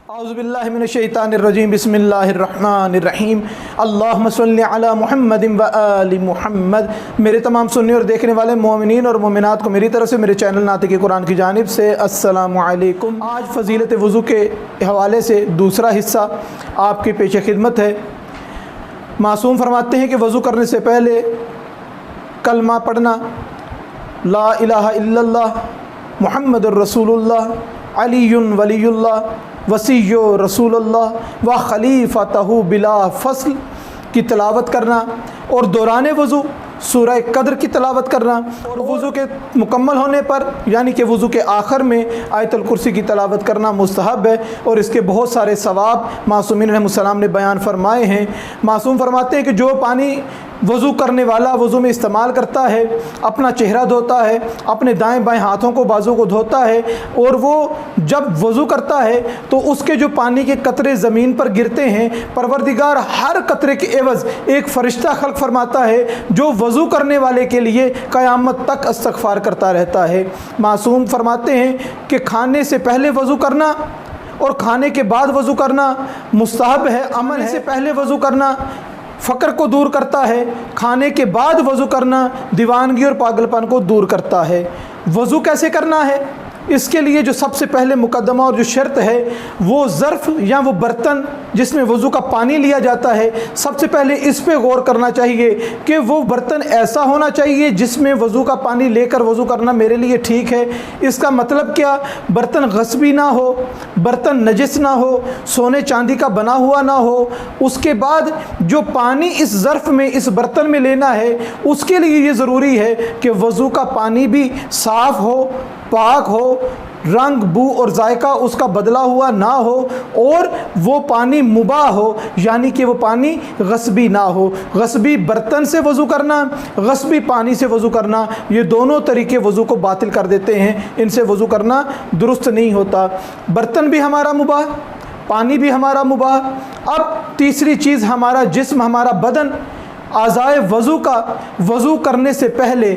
औज़ुबिल्लाहि मिनश्शैतानिर्रजीम बिस्मिल्लाहिर्रहमानिर्रहीम अल्लाहुम्मा सल्लि अला मुहम्मदिन व आलि मुहम्मद। मेरे तमाम सुनने और देखने वाले मोमिनीन और मोमिनात को मेरी तरफ से मेरे चैनल नातिक़ कुरान की जानिब से अस्सलामु अलैकुम। आज फ़ज़ीलत वज़ू के हवाले से दूसरा हिस्सा आपके पेश खिदमत है। मासूम फरमाते हैं कि वज़ू करने से पहले कलमा पढ़ना, ला इलाहा इल्लल्लाह मुहम्मदुर रसूलुल्लाह अलीयुन वलीयुल्लाह वसीयो रसूलुल्लाह व खलीफतहु बिला फ़स्ल की तिलावत करना और दौरान वज़ू सूरह कद्र की तिलावत करना और वज़ू के मुकम्मल होने पर यानी कि वज़ू के आखिर में आयतुल कुर्सी की तिलावत करना मुस्तहब है और इसके बहुत सारे सवाब मासूमीन अलैहिस्सलाम ने बयान फरमाए हैं। मासूम फरमाते हैं कि जो पानी वज़ू करने वाला वज़ू में इस्तेमाल करता है, अपना चेहरा धोता है, अपने दाएं बाएं हाथों को बाजू को धोता है और वो जब वज़ू करता है तो उसके जो पानी के कतरे ज़मीन पर गिरते हैं, परवरदिगार हर कतरे के एवज़ एक फ़रिश्ता खल्क़ फरमाता है जो वज़ू करने वाले के लिए क़यामत तक इस्तग़फ़ार करता रहता है। मासूम फरमाते हैं कि खाने से पहले वज़ू करना और खाने के बाद वज़ू करना मुस्तहब है, अमल है। से पहले वज़ू करना फ़क्र को दूर करता है, खाने के बाद वज़ू करना दीवानगी और पागलपन को दूर करता है। वज़ू कैसे करना है, इसके लिए जो सबसे पहले मुकद्दमा और जो शर्त है वो ज़र्फ़ या वो बर्तन जिसमें वज़ू का पानी लिया जाता है, सबसे पहले इस पे गौर करना चाहिए कि वो बर्तन ऐसा होना चाहिए जिसमें वज़ू का पानी लेकर वज़ू करना मेरे लिए ठीक है। इसका मतलब क्या, बर्तन गस्बी ना हो, बर्तन नजिस ना हो, सोने चांदी का बना हुआ ना हो। उसके बाद जो पानी इस ज़र्फ़ में इस बर्तन में लेना है उसके लिए ये ज़रूरी है कि वज़ू का पानी भी साफ़ हो, पाक हो, रंग बू और जायका उसका बदला हुआ ना हो और वो पानी मुबाह हो यानी कि वो पानी गस्बी ना हो। गस्बी बर्तन से वज़ू करना, गस्बी पानी से वज़ू करना, ये दोनों तरीके वज़ू को बातिल कर देते हैं, इनसे वज़ू करना दुरुस्त नहीं होता। बर्तन भी हमारा मुबाह, पानी भी हमारा मुबाह। अब तीसरी चीज़ हमारा जिस्म, हमारा बदन, आज़ाए वज़ू का वज़ू करने से पहले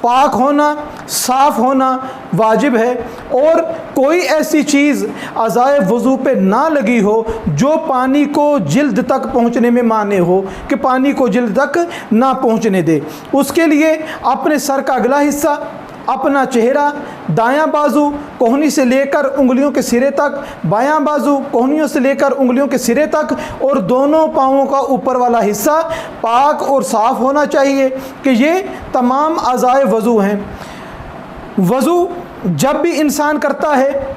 पाक होना, साफ़ होना वाजिब है और कोई ऐसी चीज़ आज़ाए वज़ू पे ना लगी हो जो पानी को जिल्द तक पहुंचने में माने हो, कि पानी को जिल्द तक ना पहुंचने दे। उसके लिए अपने सर का अगला हिस्सा, अपना चेहरा, दायां बाजू कोहनी से लेकर उंगलियों के सिरे तक, बायां बाजू कोहनियों से लेकर उंगलियों के सिरे तक और दोनों पाँवों का ऊपर वाला हिस्सा पाक और साफ़ होना चाहिए कि ये तमाम अज़ाए वज़ू हैं। वज़ू जब भी इंसान करता है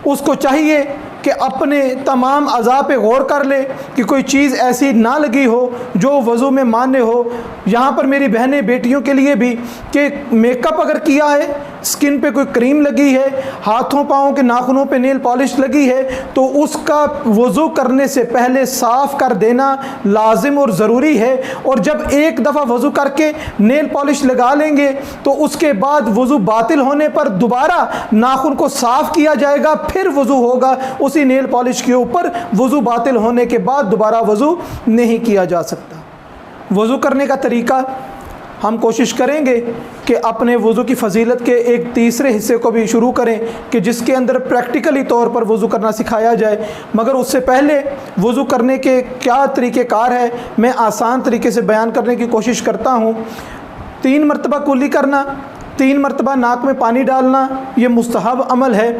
उसको चाहिए कि अपने तमाम अज़ा पे गौर कर ले कि कोई चीज़ ऐसी ना लगी हो जो वज़ू में मान्य हो। यहाँ पर मेरी बहनें बेटियों के लिए भी कि मेकअप अगर किया है, स्किन पे कोई क्रीम लगी है, हाथों पाँवों के नाखूनों पे नेल पॉलिश लगी है तो उसका वज़ू करने से पहले साफ़ कर देना लाजिम और ज़रूरी है। और जब एक दफ़ा वज़ू करके नेल पॉलिश लगा लेंगे तो उसके बाद वज़ू बातिल होने पर दोबारा नाखून को साफ़ किया जाएगा, फिर वज़ू होगा। उसी नेल पॉलिश के ऊपर वज़ू बातिल होने के बाद दोबारा वज़ू नहीं किया जा सकता। वज़ू करने का तरीका हम कोशिश करेंगे कि अपने वज़ू की फ़जीलत के एक तीसरे हिस्से को भी शुरू करें कि जिसके अंदर प्रैक्टिकली तौर पर वज़ू करना सिखाया जाए। मगर उससे पहले वज़ू करने के क्या तरीक़ेकार है मैं आसान तरीके से बयान करने की कोशिश करता हूँ। 3 मरतबा कुल्ली करना, 3 मरतबा नाक में पानी डालना, ये मुस्तहब अमल है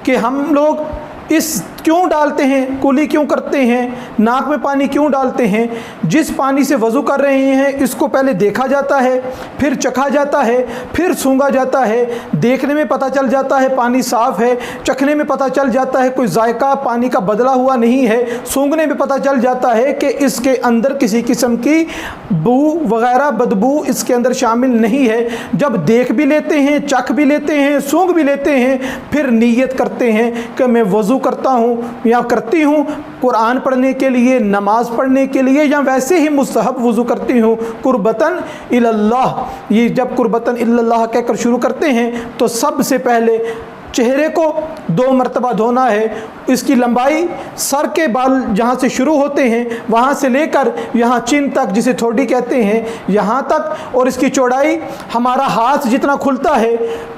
कि हम लोग इस क्यों डालते हैं, कुली क्यों करते हैं, नाक में पानी क्यों डालते हैं। जिस पानी से वज़ू कर रहे हैं इसको पहले देखा जाता है, फिर चखा जाता है, फिर सूंघा जाता है। देखने में पता चल जाता है पानी साफ़ है, चखने में पता चल जाता है कोई जायका पानी का बदला हुआ नहीं है, सूंघने में पता चल जाता है कि इसके अंदर किसी किस्म की बू वग़ैरह बदबू इसके अंदर शामिल नहीं है। जब देख भी लेते हैं, चख भी लेते हैं, सूंघ भी लेते हैं, फिर नीयत करते हैं कि मैं वज़ू करता हूँ या करती हूँ कुरान पढ़ने के लिए, नमाज पढ़ने के लिए या वैसे ही मुस्तहब वज़ू करती हूँ कुर्बतन इल्लल्लाह। ये जब कुर्बतन इल्लल्लाह कहकर शुरू करते हैं तो सबसे पहले चेहरे को 2 मरतबा धोना है। इसकी लंबाई सर के बाल जहाँ से शुरू होते हैं वहाँ से लेकर यहाँ चिन तक, जिसे थोड़ी कहते हैं, यहाँ तक, और इसकी चौड़ाई हमारा हाथ जितना खुलता है,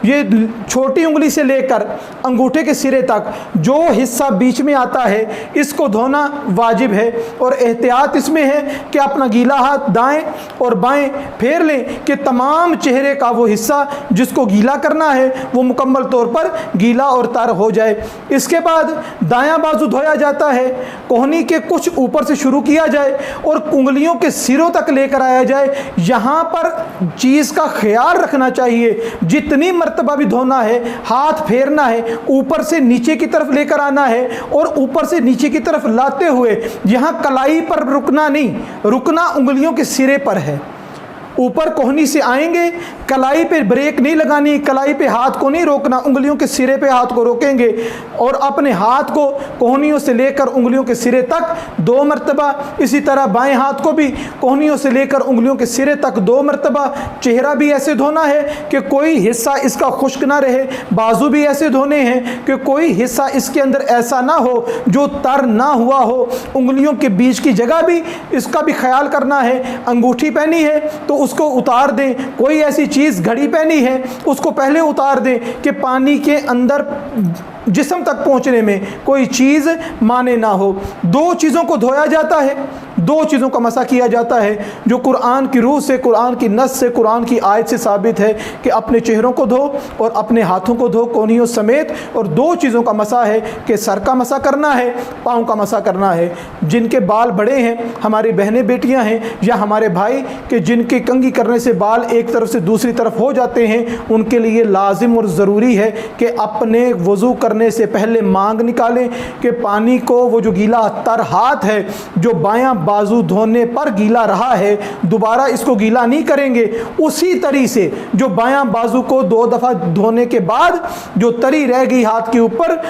ये छोटी उंगली से लेकर अंगूठे के सिरे तक जो हिस्सा बीच में आता है इसको धोना वाजिब है। और एहतियात इसमें है कि अपना गीला हाथ दाएं और बाएं फेर लें कि तमाम चेहरे का वो हिस्सा जिसको गीला करना है वो मुकम्मल तौर पर गीला और तर हो जाए। इसके बाद दायां बाजू धोया जाता है। कोहनी के कुछ ऊपर से शुरू किया जाए और उंगलियों के सिरों तक लेकर आया जाए। यहाँ पर चीज़ का ख्याल रखना चाहिए, जितनी मर्तबा भी धोना है हाथ फेरना है, ऊपर से नीचे की तरफ लेकर आना है और ऊपर से नीचे की तरफ लाते हुए यहाँ कलाई पर रुकना नहीं, रुकना उंगलियों के सिरे पर है। ऊपर कोहनी से आएंगे, कलाई पे ब्रेक नहीं लगानी, कलाई पे हाथ को नहीं रोकना, उंगलियों के सिरे पे हाथ को रोकेंगे और अपने हाथ को कोहनियों से लेकर उंगलियों के सिरे तक 2 मरतबा, इसी तरह बाएं हाथ को भी कोहनियों से लेकर उंगलियों के सिरे तक 2 मरतबा। चेहरा भी ऐसे धोना है कि कोई हिस्सा इसका खुश्क ना रहे, बाजू भी ऐसे धोने हैं कि कोई हिस्सा इसके अंदर ऐसा ना हो जो तर ना हुआ हो। उंगलियों के बीच की जगह भी इसका भी ख्याल करना है। अंगूठी पहनी है तो उसको उतार दें, कोई ऐसी चीज़, घड़ी पहनी है उसको पहले उतार दें कि पानी के अंदर जिस्म तक पहुंचने में कोई चीज़ माने ना हो। 2 चीज़ों को धोया जाता है, 2 चीज़ों का मसा किया जाता है जो कुरान की रूह से, कुरान की नस से, कुरान की आयत से साबित है कि अपने चेहरों को धो और अपने हाथों को धो कोहनियों समेत। और 2 चीज़ों का मसा है कि सर का मसा करना है, पाँव का मसा करना है। जिनके बाल बड़े हैं, हमारी बहनें बेटियां हैं या हमारे भाई कि जिनके कंघी करने से बाल एक तरफ से दूसरी तरफ हो जाते हैं, उनके लिए लाजिम और ज़रूरी है कि अपने वज़ू करने से पहले मांग निकालें कि पानी को, वो जो गीला तर हाथ है जो बायां बाजू धोने पर गीला रहा है, दोबारा इसको गीला नहीं करेंगे। उसी तरी से जो बायां बाजू को 2 दफ़ा धोने के बाद जो तरी रह गई हाथ के ऊपर,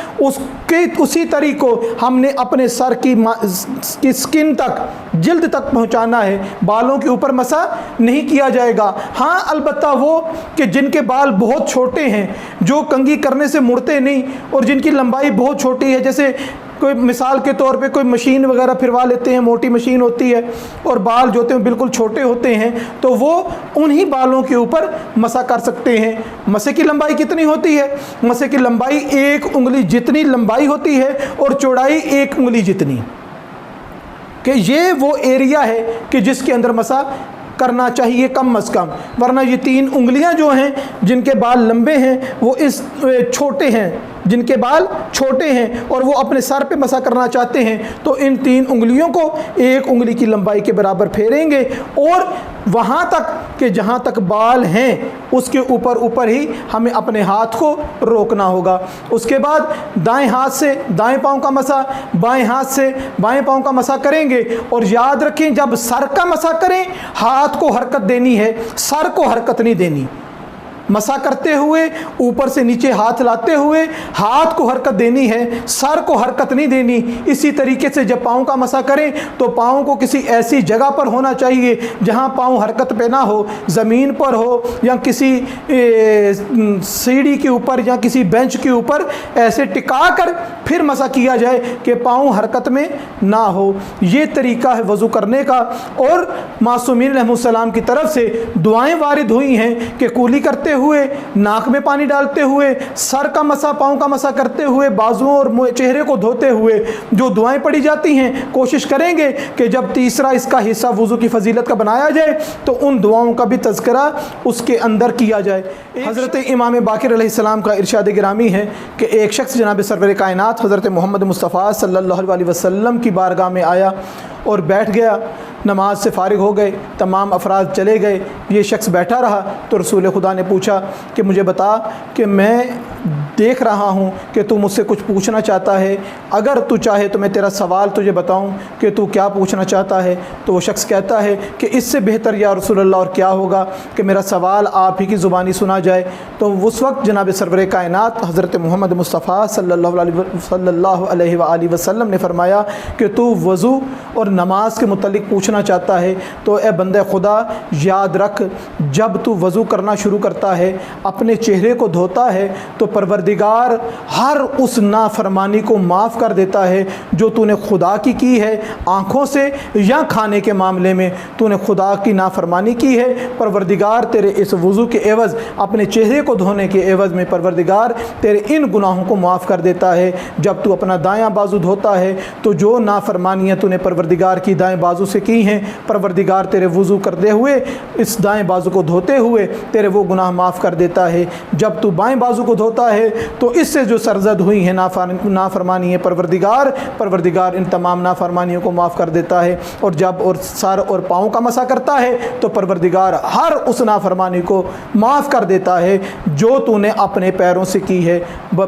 उसी तरी को हमने अपने सर की स्किन तक, जिल्द तक पहुंचाना है। बालों के ऊपर मसा नहीं किया जाएगा। हाँ, अलबत्ता वो कि जिनके बाल बहुत छोटे हैं, जो कंघी करने से मुड़ते नहीं और जिनकी लंबाई बहुत छोटी है, जैसे कोई मिसाल के तौर पे कोई मशीन वगैरह फिरवा लेते हैं, मोटी मशीन होती है और बाल जो होते हैं बिल्कुल छोटे होते हैं, तो वो उन्हीं बालों के ऊपर मसा कर सकते हैं। मसे की लंबाई कितनी होती है? मसे की लंबाई 1 उंगली जितनी लंबाई होती है और चौड़ाई 1 उंगली जितनी, कि ये वो एरिया है कि जिसके अंदर मसा करना चाहिए कम अज़ कम। वरना ये 3 उंगलियां जो हैं, जिनके बाल लंबे हैं, वो इस छोटे हैं, जिनके बाल छोटे हैं और वो अपने सर पे मसा करना चाहते हैं, तो इन 3 उंगलियों को 1 उंगली की लंबाई के बराबर फेरेंगे और वहाँ तक कि जहाँ तक बाल हैं उसके ऊपर ही हमें अपने हाथ को रोकना होगा। उसके बाद दाएं हाथ से दाएं पाँव का मसा, बाएं हाथ से बाएं पाँव का मसा करेंगे। और याद रखें, जब सर का मसा करें हाथ को हरकत देनी है, सर को हरकत नहीं देनी। मसा करते हुए ऊपर से नीचे हाथ लाते हुए हाथ को हरकत देनी है, सर को हरकत नहीं देनी। इसी तरीके से जब पाँव का मसा करें तो पाँव को किसी ऐसी जगह पर होना चाहिए जहां पाँव हरकत पे ना हो, ज़मीन पर हो या किसी सीढ़ी के ऊपर या किसी बेंच के ऊपर ऐसे टिका कर फिर मसा किया जाए कि पाँव हरकत में ना हो। ये तरीका है वज़ू करने का। और मासूमीन अलैहिस्सलाम की तरफ से दुआएं वारिद हुई हैं कि कूली करते हुए, नाक में पानी डालते हुए, सर का मसा, पाँव का मसा करते हुए, बाजुओं और चेहरे को धोते हुए जो दुआएं पढ़ी जाती हैं, कोशिश करेंगे कि जब तीसरा इसका हिस्सा वज़ू की फजीलत का बनाया जाए तो उन दुआओं का भी तज़किरा उसके अंदर किया जाए। हज़रत इमाम बाक़िर अलैहिस्सलाम का इरशाद गिरामी है कि एक शख्स जनाब सरवर कायनात हज़रत मोहम्मद मुस्तफ़ा सल्लल्लाहु अलैहि वसल्लम की बारगाह में आया और बैठ गया। नमाज से फ़ारिग हो गए, तमाम अफराद चले गए, ये शख्स बैठा रहा। तो रसूल खुदा ने पूछा कि मुझे बता कि मैं देख रहा हूँ कि तू मुझसे कुछ पूछना चाहता है, अगर तू चाहे तो मैं तेरा सवाल तुझे बताऊँ कि तू क्या पूछना चाहता है। तो वो शख्स कहता है कि इससे बेहतर या रसूलल्लाह और क्या होगा कि मेरा सवाल आप ही की ज़ुबानी सुना जाए। तो उस वक्त जनाब सरवर कायनात हज़रत मोहम्मद मुस्तफ़ा सल्लल्लाहु अलैहि वसल्लम ने फ़रमाया कि तू वज़ू और नमाज के मुतल्लिक़ पूछना پوچھنا چاہتا ہے تو اے بندے خدا یاد رکھ، جب تو وضو کرنا شروع کرتا ہے، اپنے چہرے کو دھوتا ہے، تو پروردگار ہر اس نافرمانی کو معاف کر دیتا ہے جو تو نے خدا کی ہے، آنکھوں سے یا کھانے کے معاملے میں تو نے خدا کی نافرمانی کی ہے، پروردگار تیرے اس وضو کے عوض، اپنے چہرے کو دھونے کے عوض میں پروردگار تیرے ان گناہوں کو معاف کر دیتا ہے۔ جب تو اپنا دایاں بازو دھوتا ہے تو جو نافرمانیاں تو نے پروردگار کی دائیں بازو سے کی ہیں، پروردگار تیرے وضو کرتے ہوئے اس دائیں بازو کو دھوتے ہوئے تیرے وہ گناہ معاف کر دیتا ہے۔ جب تو بائیں بازو کو دھوتا ہے تو اس سے جو سرزد ہوئی ہیں نافرمانی پروردگار ان تمام نافرمانیوں کو معاف کر دیتا ہے۔ اور جب اور سر اور پاؤں کا مسح کرتا ہے تو پروردگار ہر اس نافرمانی کو معاف کر دیتا ہے جو تو نے اپنے پیروں سے کی ہے۔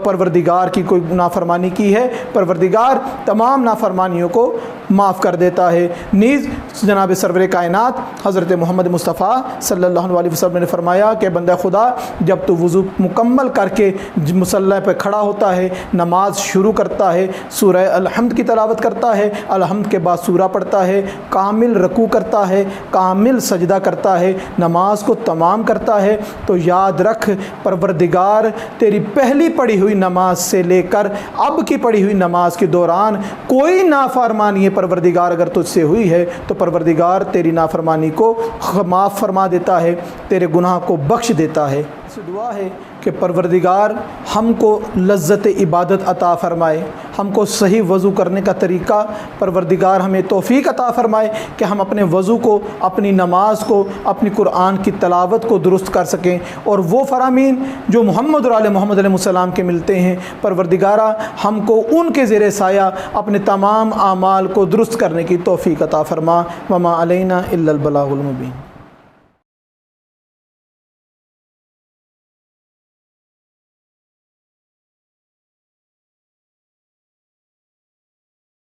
پروردگار کی کوئی نافرمانی کی ہے، پروردگار تمام نافرمانیوں کو معاف کر دیتا ہے۔ نیز جناب سرور کائنات حضرت محمد مصطفیٰ صلی اللہ علیہ وسلم نے فرمایا کہ بندہ خدا جب تو وضو مکمل کر کے مصلی پہ کھڑا ہوتا ہے، نماز شروع کرتا ہے، سورہ الحمد کی تلاوت کرتا ہے، الحمد کے بعد سورہ پڑھتا ہے، کامل رکوع کرتا ہے، کامل سجدہ کرتا ہے، نماز کو تمام کرتا ہے، تو یاد رکھ پروردگار تیری پہلی پڑھی ہوئی نماز سے لے کر اب کی پڑھی ہوئی نماز کے دوران کوئی نافرمانی پروردگار اگر تجھ سے ہوئی ہے تو پروردگار تیری نافرمانی کو معاف فرما دیتا ہے، تیرے گناہ کو بخش دیتا ہے۔ اس دعا ہے کہ پروردگار ہم کو لذت عبادت عطا فرمائے، ہم کو صحیح وضو کرنے کا طریقہ پروردگار ہمیں توفیق عطا فرمائے کہ ہم اپنے وضو کو، اپنی نماز کو، اپنی قرآن کی تلاوت کو درست کر سکیں، اور وہ فرامین جو محمد اور آل محمد علیہ السلام کے ملتے ہیں، پروردگارہ ہم کو ان کے زیر سایہ اپنے تمام اعمال کو درست کرنے کی توفیق عطا فرما۔ وما علینا الا البلاغ المبین۔